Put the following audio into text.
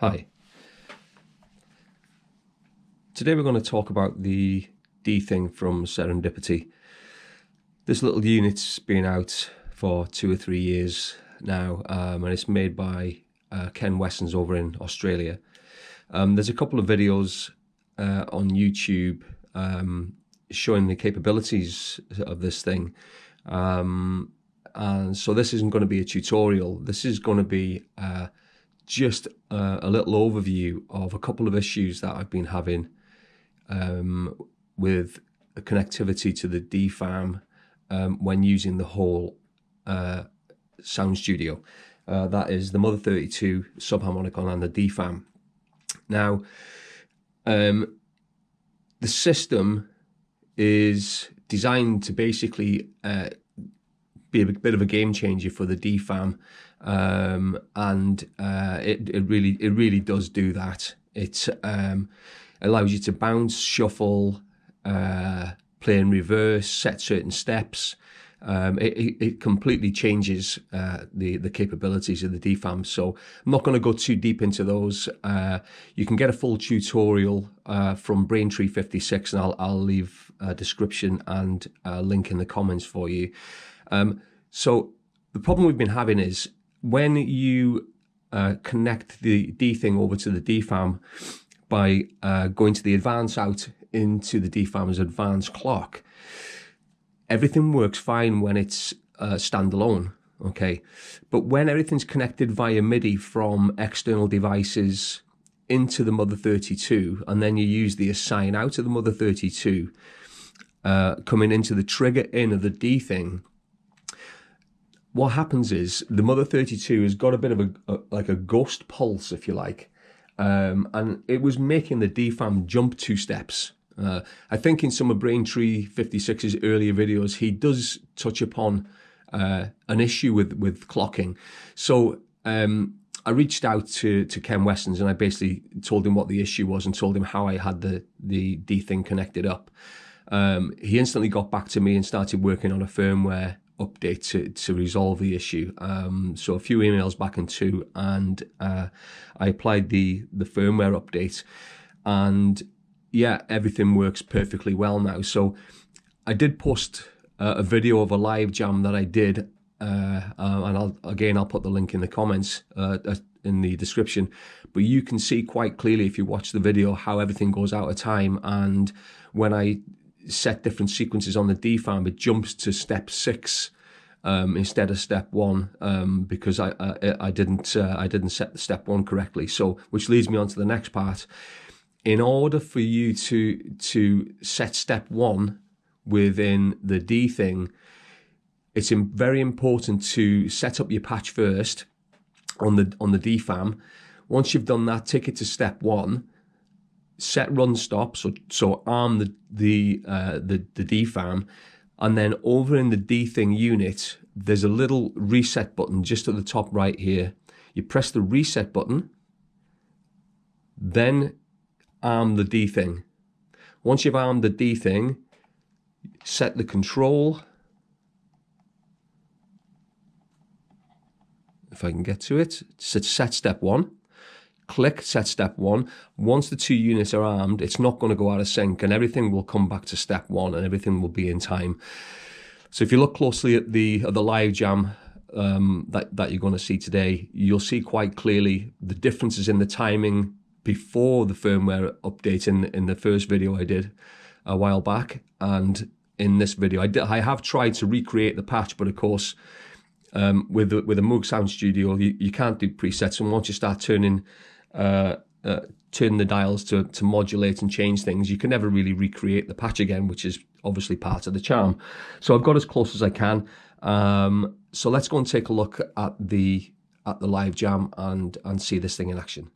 Hi. Today we're going to talk about the D-Thing from Serendipity. This little unit's been out for 2 or 3 years now, and it's made by Ken Wessons over in Australia. There's a couple of videos on YouTube showing the capabilities of this thing. And so this isn't going to be a tutorial. This is going to be just a little overview of a couple of issues that I've been having with connectivity to the D-Farm when using the whole sound studio. That is the Mother 32 subharmonicon and the D-Farm. Now, the system is designed to basically be a bit of a game changer for the D-Farm, and it really does do that. It allows you to bounce, shuffle, play in reverse, set certain steps. It completely changes the capabilities of the D-Farm. So I'm not going to go too deep into those. You can get a full tutorial from Braintree 56, and I'll leave a description and a link in the comments for you. So the problem we've been having is when you connect the D-Thing over to the D-Farm by going to the advance out into the D-Farm's advanced clock, everything works fine when it's standalone, okay? But when everything's connected via MIDI from external devices into the Mother 32, and then you use the assign out of the Mother 32 coming into the trigger in of the D-Thing, what happens is the Mother 32 has got a bit of like a ghost pulse, if you like, and it was making the D-Farm jump 2 steps. I think in some of Braintree 56's earlier videos, he does touch upon an issue with clocking. So I reached out to Ken Wessons, and I basically told him what the issue was and told him how I had the D-Thing connected up. He instantly got back to me and started working on a firmware update to resolve the issue. So a few emails back and two, and I applied the firmware update, and yeah, everything works perfectly well now. So I did post a video of a live jam that I did, and I'll put the link in the comments in the description. But you can see quite clearly if you watch the video how everything goes out of time, and when I set different sequences on the D-Farm, it jumps to step 6 instead of step 1 because I didn't set the step 1 correctly. So which leads me on to the next part. In order for you to set step 1 within the D-Thing, it's very important to set up your patch first on the D-Farm. Once you've done that, take it to step 1. Set run stop, so arm the D-Farm, and then over in the D-Thing unit, there's a little reset button just at the top right here. You press the reset button, then arm the D-Thing. Once you've armed the D-Thing, set the control. If I can get to it, set step 1. Click set step 1. Once the 2 units are armed, it's not going to go out of sync, and everything will come back to step 1, and everything will be in time. So if you look closely at the live jam that you're going to see today, you'll see quite clearly the differences in the timing before the firmware update in the first video I did a while back, and in this video I have tried to recreate the patch, but of course with a Moog Sound Studio you can't do presets, and once you start turning the dials to modulate and change things, you can never really recreate the patch again, which is obviously part of the charm. So I've got as close as I can. So let's go and take a look at the live jam and see this thing in action.